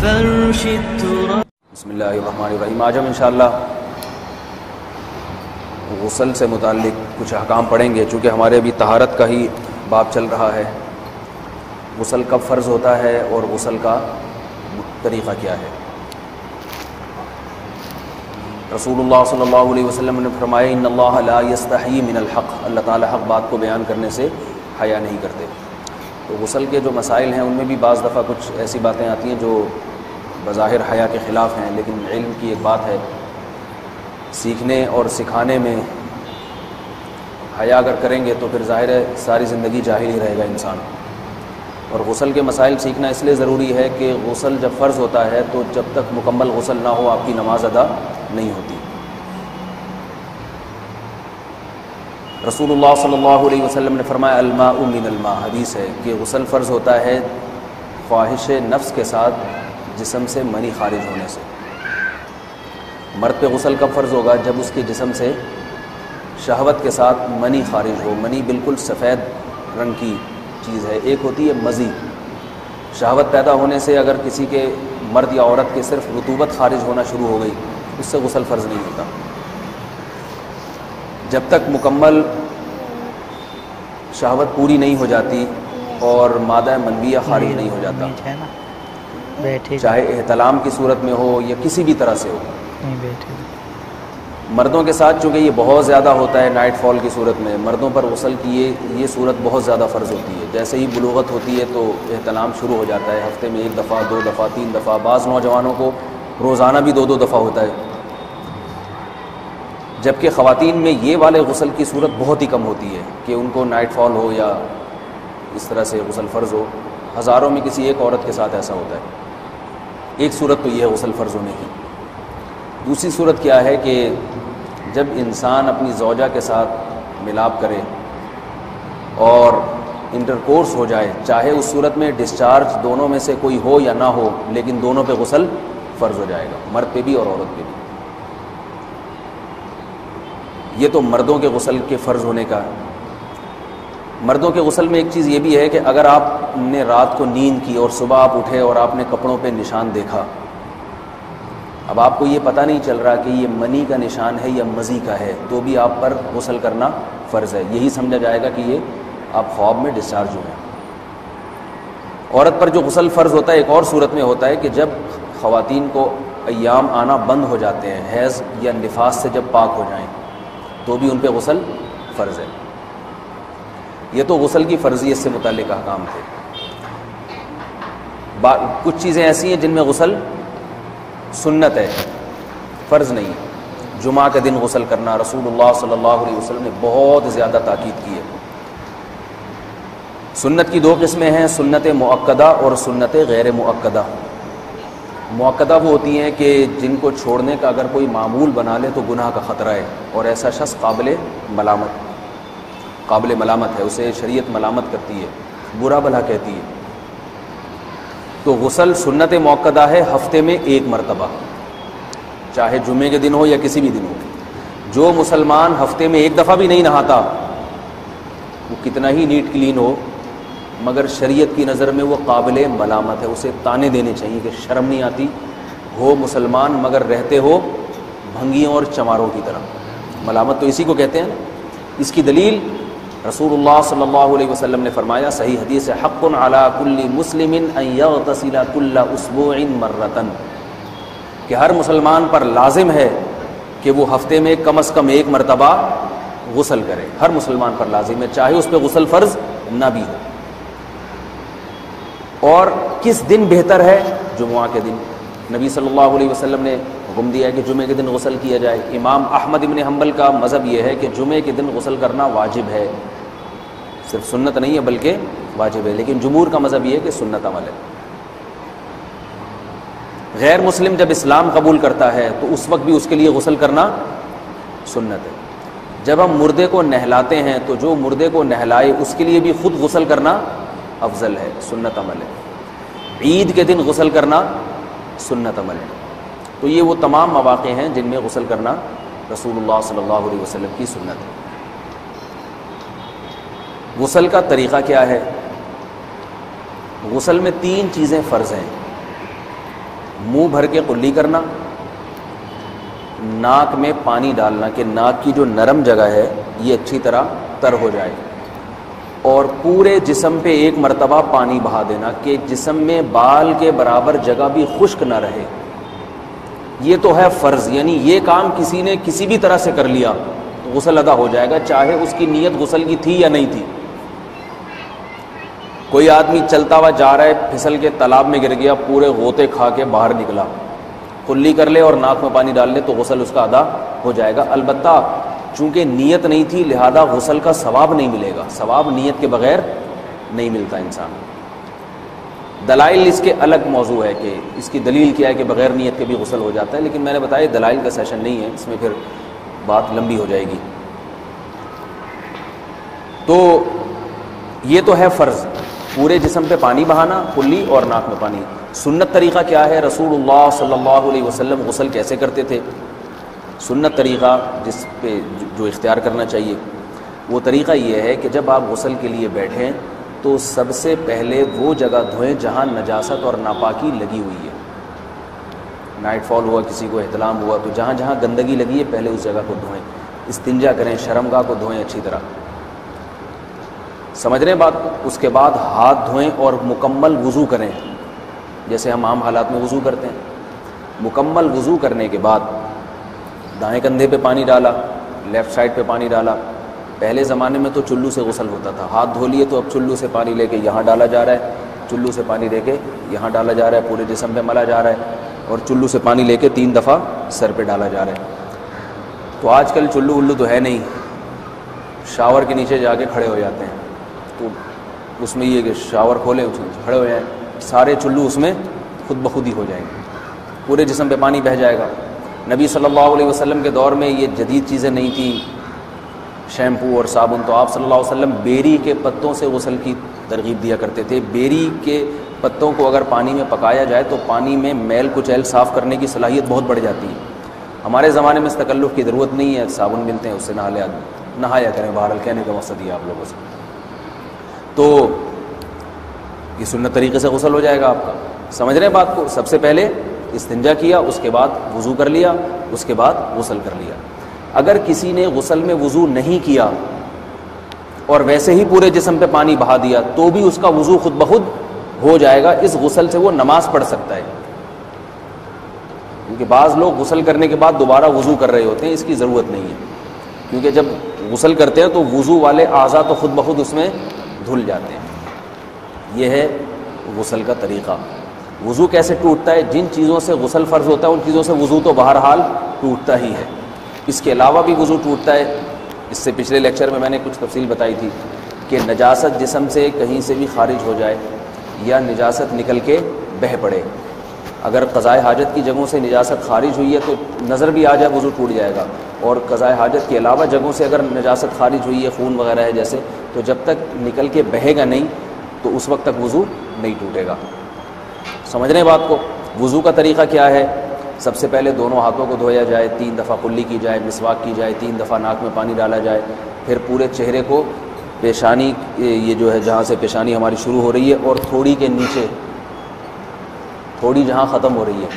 فرش التراب. بسم اللہ الرحمن الرحیم. آج ہم انشاءاللہ غسل سے متعلق کچھ احکام پڑھیں گے، چونکہ ہمارے ابھی طہارت کا ہی باب چل رہا ہے. غسل کب فرض ہوتا ہے اور غسل کا طریقہ کیا ہے. رسول اللہ صلی اللہ علیہ وسلم نے فرمایا ان اللہ لا یستحیی من الحق، اللہ تعالیٰ حق بات کو بیان کرنے سے حیا نہیں کرتے. تو غسل کے جو مسائل ہیں ان میں بھی بعض دفعہ کچھ ایسی باتیں آتی ہیں جو بظاہر حیا کے خلاف ہیں، لیکن علم کی ایک بات ہے، سیکھنے اور سکھانے میں حیا اگر کریں گے تو پھر ظاہر ہے ساری زندگی جاہل ہی رہے گا انسان. اور غسل کے مسائل سیکھنا اس لیے ضروری ہے کہ غسل جب فرض ہوتا ہے تو جب تک مکمل غسل نہ ہو آپ کی نماز ادا نہیں ہوتی. رسول اللہ صلی اللہ علیہ وسلم نے فرمایا الماء من الماء، حدیث ہے کہ غسل فرض ہوتا ہے خواہش نفس کے ساتھ جسم سے منی خارج ہونے سے. مرد پہ غسل کب فرض ہوگا؟ جب اس کے جسم سے شہوت کے ساتھ منی خارج ہو. منی بالکل سفید رنگ کی چیز ہے. ایک ہوتی ہے مزی، شہوت پیدا ہونے سے اگر کسی کے مرد یا عورت کے صرف رطوبت خارج ہونا شروع ہو گئی اس سے غسل فرض نہیں ہوتا. جب تک مکمل شہوت پوری نہیں ہو جاتی اور مادہ منویہ خارج نہیں ہو جاتا، چاہے احتلام کی صورت میں ہو یا کسی بھی طرح سے ہو. مردوں کے ساتھ چونکہ یہ بہت زیادہ ہوتا ہے نائٹ فال کی صورت میں، مردوں پر غسل کی یہ صورت بہت زیادہ فرض ہوتی ہے. جیسے ہی بلوغت ہوتی ہے تو احتلام شروع ہو جاتا ہے، ہفتے میں 1 دفعہ 2 دفعہ 3 دفعہ، بعض نوجوانوں کو روزانہ بھی 2 دفعہ ہوتا ہے. جبکہ خواتین میں یہ والے غسل کی صورت بہت ہی کم ہوتی ہے کہ ان کو نائٹ فال ہو یا اس طرح سے غسل فرض ہو. ہزاروں میں کسی ایک عورت کے ساتھ ایسا ہوتا ہے. ایک صورت تو یہ ہے غسل فرض ہونے کی. دوسری صورت کیا ہے کہ جب انسان اپنی زوجہ کے ساتھ ملاپ کرے اور انٹرکورس ہو جائے، چاہے اس صورت میں ڈسچارج دونوں میں سے کوئی ہو یا نہ ہو، لیکن دونوں پہ غسل فرض ہو جائے گا، مرد پہ بھی اور عورت پہ بھی. یہ تو مردوں کے غسل کے فرض ہونے کا. مردوں کے غسل میں ایک چیز یہ بھی ہے کہ اگر آپ نے رات کو نیند کی اور صبح آپ اٹھے اور آپ نے کپڑوں پہ نشان دیکھا، اب آپ کو یہ پتہ نہیں چل رہا کہ یہ منی کا نشان ہے یا مزی کا ہے، تو بھی آپ پر غسل کرنا فرض ہے. یہی سمجھا جائے گا کہ یہ آپ خواب میں ڈسچارج ہوئے. عورت پر جو غسل فرض ہوتا ہے ایک اور صورت میں ہوتا ہے کہ جب خواتین کو ایام آنا بند ہو جاتے ہیں، حیض یا نفاس سے جب پاک ہو جائیں تو بھی ان پہ غسل فرض ہے. یہ تو غسل کی فرضیت سے متعلق احکام تھے. کچھ چیزیں ایسی ہیں جن میں غسل سنت ہے، فرض نہیں. جمعہ کے دن غسل کرنا رسول اللہ صلی اللہ علیہ وسلم نے بہت زیادہ تاکید کی ہے. سنت کی 2 قسمیں ہیں، سنت مؤکدہ اور سنت غیر مؤکدہ. مؤکدہ وہ ہوتی ہیں کہ جن کو چھوڑنے کا اگر کوئی معمول بنا لے تو گناہ کا خطرہ ہے اور ایسا شخص قابل ملامت ہے، اسے شریعت ملامت کرتی ہے، برا بھلا کہتی ہے. تو غسل سنت مؤکدہ ہے ہفتے میں 1 مرتبہ، چاہے جمعے کے دن ہو یا کسی بھی دن ہو. جو مسلمان ہفتے میں 1 دفعہ بھی نہیں نہاتا، وہ کتنا ہی نیٹ کلین ہو، مگر شریعت کی نظر میں وہ قابل ملامت ہے. اسے تانے دینے چاہیے کہ شرم نہیں آتی، ہو مسلمان مگر رہتے ہو بھنگیوں اور چماروں کی طرح. ملامت تو اسی کو کہتے ہیں. اس کی دلیل رسول اللہ صلی اللہ علیہ وسلم نے فرمایا، صحیح حدیث ہے، حق علی کل مسلم ان یغتسل کل اسبوع مرۃ، کہ ہر مسلمان پر لازم ہے کہ وہ ہفتے میں کم از کم 1 مرتبہ غسل کرے. ہر مسلمان پر لازم ہے، چاہے اس پہ غسل فرض نہ بھی ہو. اور کس دن بہتر ہے؟ جمعہ کے دن. نبی صلی اللہ علیہ وسلم نے حکم دیا ہے کہ جمعے کے دن غسل کیا جائے. امام احمد ابن حنبل کا مذہب یہ ہے کہ جمعے کے دن غسل کرنا واجب ہے، صرف سنت نہیں ہے بلکہ واجب ہے. لیکن جمہور کا مذہب یہ ہے کہ سنت عمل ہے. غیر مسلم جب اسلام قبول کرتا ہے تو اس وقت بھی اس کے لیے غسل کرنا سنت ہے. جب ہم مردے کو نہلاتے ہیں تو جو مردے کو نہلائے اس کے لیے بھی خود غسل کرنا افضل ہے، سنت عمل ہے. عید کے دن غسل کرنا سنت عمل ہے. تو یہ وہ تمام مواقع ہیں جن میں غسل کرنا رسول اللہ صلی اللہ علیہ وسلم کی سنت ہے. غسل کا طریقہ کیا ہے؟ غسل میں 3 چیزیں فرض ہیں. منہ بھر کے قلی کرنا، ناک میں پانی ڈالنا کہ ناک کی جو نرم جگہ ہے یہ اچھی طرح تر ہو جائے، اور پورے جسم پہ ایک مرتبہ پانی بہا دینا کہ جسم میں بال کے برابر جگہ بھی خشک نہ رہے۔ یہ تو ہے فرض، یعنی یہ کام کسی نے کسی بھی طرح سے کر لیا تو غسل ادا ہو جائے گا، چاہے اس کی نیت غسل کی تھی یا نہیں تھی۔ کوئی آدمی چلتا ہوا جا رہا ہے، پھسل کے تالاب میں گر گیا، پورے غوطے کھا کے باہر نکلا، کلی کر لے اور ناک میں پانی ڈال لے تو غسل اس کا ادا ہو جائے گا۔ البتہ چونکہ نیت نہیں تھی لہذا غسل کا ثواب نہیں ملے گا، ثواب نیت کے بغیر نہیں ملتا انسان۔ دلائل اس کے الگ موضوع ہے کہ اس کی دلیل کیا ہے کہ بغیر نیت کے بھی غسل ہو جاتا ہے، لیکن میں نے بتایا دلائل کا سیشن نہیں ہے، اس میں پھر بات لمبی ہو جائے گی۔ تو یہ تو ہے فرض، پورے جسم پہ پانی بہانا، کلی اور ناک میں پانی۔ سنت طریقہ کیا ہے؟ رسول اللہ صلی اللہ علیہ وسلم غسل کیسے کرتے تھے؟ سنت طریقہ جس پہ جو اختیار کرنا چاہیے وہ طریقہ یہ ہے کہ جب آپ غسل کے لیے بیٹھیں تو سب سے پہلے وہ جگہ دھوئیں جہاں نجاست اور ناپاکی لگی ہوئی ہے۔ نائٹ فال ہوا، کسی کو احتلام ہوا، تو جہاں جہاں گندگی لگی ہے پہلے اس جگہ کو دھوئیں، استنجا کریں، شرمگاہ کو دھوئیں اچھی طرح، سمجھ رہے ہیں بات کو؟ اس کے بعد ہاتھ دھوئیں اور مکمل وضو کریں جیسے ہم عام حالات میں وضو کرتے ہیں۔ مکمل وضو کرنے کے بعد دائیں کندھے پہ پانی ڈالا، لیفٹ سائڈ پہ پانی ڈالا۔ پہلے زمانے میں تو چلو سے غسل ہوتا تھا، ہاتھ دھو لیے تو اب چلو سے پانی لے کے یہاں ڈالا جا رہا ہے، چلو سے پانی لے کے یہاں ڈالا جا رہا ہے، پورے جسم پہ ملا جا رہا ہے، اور چلو سے پانی لے کے 3 دفعہ سر پہ ڈالا جا رہا ہے۔ تو آج کل چلو ولو تو ہے نہیں، شاور کے نیچے جا کے کھڑے ہو جاتے ہیں، تو اس میں یہ کہ شاور کھولے اس میں کھڑے ہو جائیں، سارے چلو اس میں خود بخود ہی ہو جائیں گے، پورے جسم پہ پانی بہہ جائے گا۔ نبی صلی اللہ علیہ وسلم کے دور میں یہ جدید چیزیں نہیں تھیں، شیمپو اور صابن، تو آپ صلی اللہ علیہ وسلم بیری کے پتوں سے غسل کی ترغیب دیا کرتے تھے۔ بیری کے پتوں کو اگر پانی میں پکایا جائے تو پانی میں میل کچیل صاف کرنے کی صلاحیت بہت بڑھ جاتی ہے۔ ہمارے زمانے میں اس تکلف کی ضرورت نہیں ہے، صابن ملتے ہیں اس سے نہایا کریں، بہرحال کہنے کا مقصد یہ آپ لوگوں سے۔ تو یہ سنت طریقے سے غسل ہو جائے گا آپ کا، سمجھ رہے ہیں بات کو؟ سب سے پہلے استنجا کیا، اس کے بعد وضو کر لیا، اس کے بعد غسل کر لیا۔ اگر کسی نے غسل میں وضو نہیں کیا اور ویسے ہی پورے جسم پہ پانی بہا دیا تو بھی اس کا وضو خود بخود ہو جائے گا، اس غسل سے وہ نماز پڑھ سکتا ہے۔ کیونکہ بعض لوگ غسل کرنے کے بعد دوبارہ وضو کر رہے ہوتے ہیں، اس کی ضرورت نہیں ہے، کیونکہ جب غسل کرتے ہیں تو وضو والے اعضاء تو خود بخود اس میں دھل جاتے ہیں۔ یہ ہے غسل کا طریقہ۔ وضو کیسے ٹوٹتا ہے؟ جن چیزوں سے غسل فرض ہوتا ہے ان چیزوں سے وضو تو بہرحال ٹوٹتا ہی ہے، اس کے علاوہ بھی وضو ٹوٹتا ہے۔ اس سے پچھلے لیکچر میں نے کچھ تفصیل بتائی تھی کہ نجاست جسم سے کہیں سے بھی خارج ہو جائے یا نجاست نکل کے بہہ پڑے، اگر قضاء حاجت کی جگہوں سے نجاست خارج ہوئی ہے تو نظر بھی آ جائے وضو ٹوٹ جائے گا، اور قضاء حاجت کے علاوہ جگہوں سے اگر نجاست خارج ہوئی ہے، خون وغیرہ ہے جیسے، تو جب تک نکل کے بہے گا نہیں تو اس وقت تک وضو نہیں ٹوٹے گا۔ سمجھ رہے ہیں بات کو؟ وضو کا طریقہ کیا ہے؟ سب سے پہلے دونوں ہاتھوں کو دھویا جائے، 3 دفعہ کلی کی جائے، مسواک کی جائے، 3 دفعہ ناک میں پانی ڈالا جائے، پھر پورے چہرے کو پیشانی، یہ جو ہے جہاں سے پیشانی ہماری شروع ہو رہی ہے اور تھوڑی کے نیچے، تھوڑی جہاں ختم ہو رہی ہے،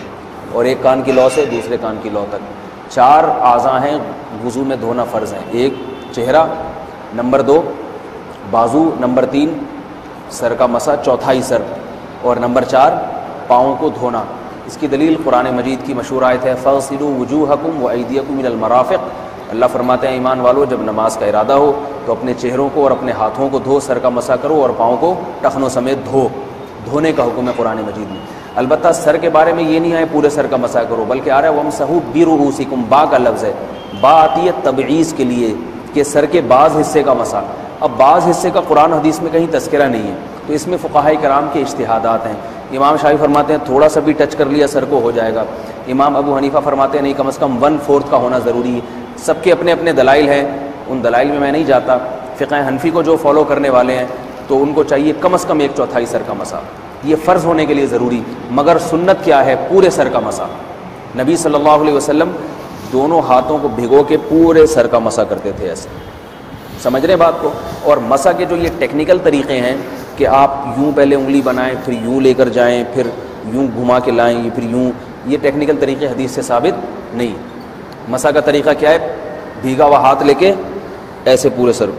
اور ایک کان کی لو سے دوسرے کان کی لو تک 4 اعضاء ہیں وضو میں دھونا فرض ہیں۔ 1 چہرہ، نمبر 2 بازو، نمبر 3 سر کا مسا، چوتھائی سر، اور نمبر 4 پاؤں کو دھونا۔ اس کی دلیل قرآن مجید کی مشہور آیت ہے فَاغْسِلُوا وُجُوهَكُمْ وَأَيْدِيَكُمْ إِلَى الْمَرَافِقِ۔ اللہ فرماتے ہیں ایمان والو جب نماز کا ارادہ ہو تو اپنے چہروں کو اور اپنے ہاتھوں کو دھو، سر کا مسا کرو اور پاؤں کو ٹخنوں سمیت دھو۔ دھونے کا حکم ہے قرآن مجید میں۔ البتہ سر کے بارے میں یہ نہیں ہے پورے سر کا مسا کرو، بلکہ آ رہا ہے وَامْسَحُوا بِرُؤُوسِكُمْ، با کا لفظ ہے، با آتی ہے تبعیض کے لیے کہ سر کے بعض حصے کا مسا۔ اب بعض حصے کا قرآن حدیث میں کہیں تذکرہ نہیں ہے، تو اس میں فقہاء کرام کے اجتہادات ہیں۔ امام شافعی فرماتے ہیں تھوڑا سا بھی ٹچ کر لیا سر کو ہو جائے گا، امام ابو حنیفہ فرماتے ہیں نہیں، کم از کم 1/4 کا ہونا ضروری ہے۔ سب کے اپنے اپنے دلائل ہیں، ان دلائل میں نہیں جاتا۔ فقہ حنفی کو جو فالو کرنے والے ہیں تو ان کو چاہیے کم از کم 1/4 سر کا مسا، یہ فرض ہونے کے لیے ضروری، مگر سنت کیا ہے؟ پورے سر کا مسا۔ نبی صلی اللہ علیہ وسلم دونوں ہاتھوں کو بھگو کے پورے سر کا مسا کرتے تھے ایسے، سمجھ رہے بات کو؟ اور مسا کے جو یہ ٹیکنیکل طریقے ہیں کہ آپ یوں پہلے انگلی بنائیں، پھر یوں لے کر جائیں، پھر یوں گھما کے لائیں یا پھر یوں، یہ ٹیکنیکل طریقے حدیث سے ثابت نہیں۔ مسح کا طریقہ کیا ہے؟ بھیگا ہوا ہاتھ لے کے ایسے پورے سر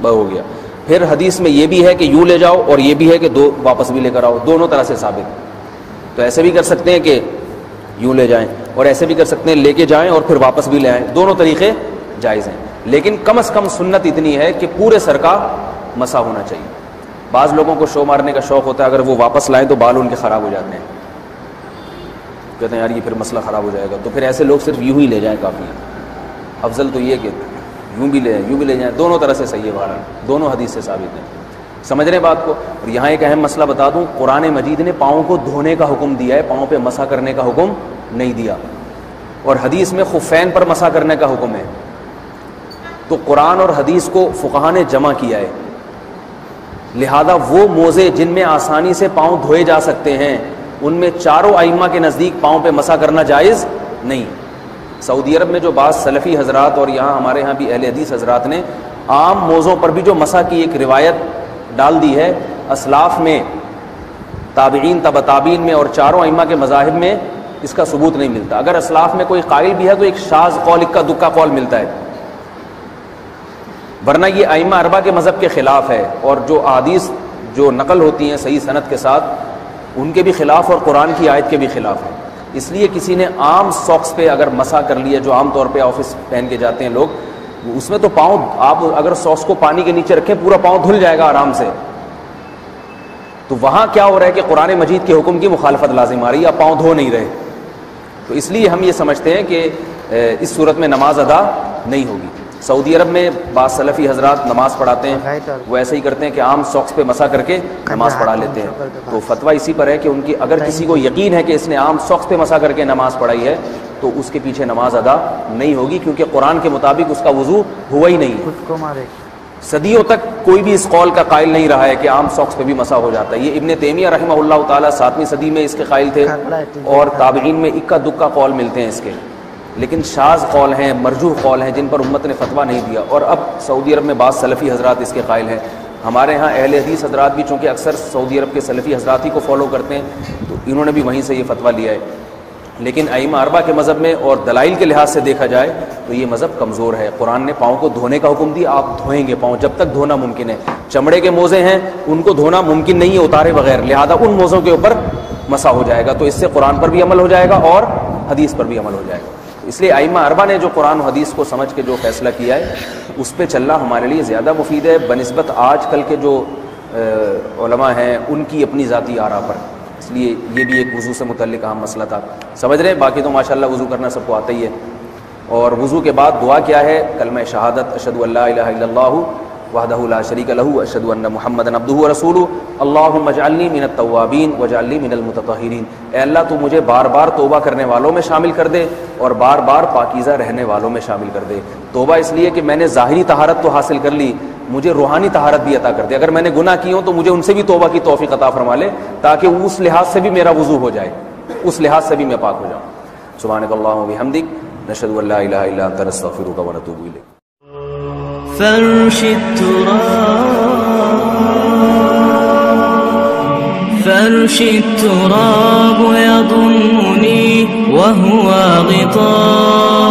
کو ہو گیا۔ پھر حدیث میں یہ بھی ہے کہ یوں لے جاؤ اور یہ بھی ہے کہ دو واپس بھی لے کر آؤ، دونوں طرح سے ثابت۔ تو ایسے بھی کر سکتے ہیں کہ یوں لے جائیں، اور ایسے بھی کر سکتے ہیں لے کے جائیں اور پھر واپس بھی لے آئیں، دونوں طریقے جائز ہیں۔ لیکن کم از کم سنت اتنی ہے کہ پورے سر کا مسح ہونا چاہیے۔ بعض لوگوں کو شو مارنے کا شوق ہوتا ہے، اگر وہ واپس لائیں تو بال ان کے خراب ہو جاتے ہیں، کہتے ہیں یار یہ پھر مسئلہ خراب ہو جائے گا، تو پھر ایسے لوگ صرف یوں ہی لے جائیں کافی ہے۔ افضل تو یہ کہ یوں بھی لے یوں بھی لے جائیں، دونوں طرح سے صحیح ہے، بہرحال دونوں حدیث سے ثابت ہیں۔ سمجھ رہے ہیں بات کو؟ اور یہاں ایک اہم مسئلہ بتا دوں، قرآن مجید نے پاؤں کو دھونے کا حکم دیا ہے، پاؤں پہ مسح کرنے کا حکم نہیں دیا، اور حدیث میں خفین پر مسح کرنے کا حکم ہے۔ تو قرآن اور حدیث کو فقہا نے جمع کیا ہے، لہذا وہ موزے جن میں آسانی سے پاؤں دھوئے جا سکتے ہیں ان میں چاروں ائمہ کے نزدیک پاؤں پہ مسح کرنا جائز نہیں۔ سعودی عرب میں جو بعض سلفی حضرات اور یہاں ہمارے ہاں بھی اہل حدیث حضرات نے عام موزوں پر بھی جو مسح کی ایک روایت ڈال دی ہے، اسلاف میں، تابعین، تبع تابعین میں اور چاروں ائمہ کے مذاہب میں اس کا ثبوت نہیں ملتا۔ اگر اسلاف میں کوئی قائل بھی ہے تو ایک شاذ قول، اکا دکا قول ملتا ہے، ورنہ یہ ائمہ اربعہ کے مذہب کے خلاف ہے، اور جو احادیث جو نقل ہوتی ہیں صحیح سند کے ساتھ ان کے بھی خلاف اور قرآن کی آیت کے بھی خلاف ہے۔ اس لیے کسی نے عام ساکس پہ اگر مسح کر لیا، جو عام طور پہ آفس پہن کے جاتے ہیں لوگ، اس میں تو پاؤں، آپ اگر ساکس کو پانی کے نیچے رکھیں پورا پاؤں دھل جائے گا آرام سے، تو وہاں کیا ہو رہا ہے کہ قرآن مجید کے حکم کی مخالفت لازم آ رہی ہے، آپ پاؤں دھو نہیں رہے۔ تو اس لیے ہم یہ سمجھتے ہیں کہ اس صورت میں نماز ادا نہیں ہوگی۔ سعودی عرب میں بعض سلفی حضرات نماز پڑھاتے ہیں، وہ ایسے ہی کرتے ہیں کہ عام ساکس پہ مسح کر کے نماز پڑھا لیتے ہیں۔ تو فتویٰ اسی پر ہے کہ ان کی اگر کسی کو یقین ہے کہ اس نے عام ساکس پہ مسح کر کے نماز پڑھائی ہے تو اس کے پیچھے نماز ادا نہیں ہوگی، کیونکہ قرآن کے مطابق اس کا وضو ہوا ہی نہیں ہے۔ صدیوں تک کوئی بھی اس قول کا قائل نہیں رہا ہے کہ عام ساکس پہ بھی مسح ہو جاتا ہے۔ یہ ابن تیمیہ رحمہ اللہ تعالیٰ 7ویں صدی میں اس کے قائل تھے، اور تابعین میں اکا دکا قول ملتے ہیں اس کے، لیکن شاذ قول ہیں، مرجوح قول ہیں جن پر امت نے فتویٰ نہیں دیا۔ اور اب سعودی عرب میں بعض سلفی حضرات اس کے قائل ہیں۔ ہمارے ہاں اہل حدیث حضرات بھی چونکہ اکثر سعودی عرب کے سلفی حضرات ہی کو فالو کرتے ہیں، تو انہوں نے بھی وہیں سے یہ فتویٰ لیا ہے۔ لیکن ائمہ اربعہ کے مذہب میں اور دلائل کے لحاظ سے دیکھا جائے تو یہ مذہب کمزور ہے۔ قرآن نے پاؤں کو دھونے کا حکم دیا، آپ دھوئیں گے پاؤں جب تک دھونا ممکن ہے۔ چمڑے کے موزے ہیں ان کو دھونا ممکن نہیں ہے اتارے بغیر، لہذا ان موزوں کے اوپر مسح ہو جائے گا، تو اس سے قرآن پر بھی عمل ہو جائے گا اور حدیث پر بھی عمل ہو جائے گا۔ اس لیے ائمہ اربعہ نے جو قرآن و حدیث کو سمجھ کے جو فیصلہ کیا ہے اس پہ چلنا ہمارے لیے زیادہ مفید ہے بنسبت آج کل کے جو علماء ہیں ان کی اپنی ذاتی آراء پر۔ اس لیے یہ بھی ایک وضو سے متعلق اہم مسئلہ تھا، سمجھ رہے ہیں؟ باقی تو ماشاءاللہ وضو کرنا سب کو آتا ہی ہے۔ اور وضو کے بعد دعا کیا ہے؟ کلمہ شہادت، اشہد ان لا الہ الا اللہ وحدہ لا شریک لہ اشہد ان محمدا عبدہ ورسولہ اللہم اجعلنی من التوابین واجعلنی من المتطہرین۔ اے اللہ تو مجھے بار بار توبہ کرنے والوں میں شامل کر دے اور بار بار پاکیزہ رہنے والوں میں شامل کر دے۔ توبہ اس لیے کہ میں نے ظاہری طہارت تو حاصل کر لی، مجھے روحانی طہارت بھی عطا کر دے۔ اگر میں نے گناہ کی ہوں تو مجھے ان سے بھی توبہ کی توفیق عطا فرما لے، تاکہ اس لحاظ سے بھی میرا وضو ہو جائے، اس لحاظ سے بھی میں پاک ہو جاؤں۔ سبحانک اللہم و بحمدک، نشہد ان لا الہ الا انت، نستغفرک و نتوب الیک۔ فرش التراب يضمني وهو غطاء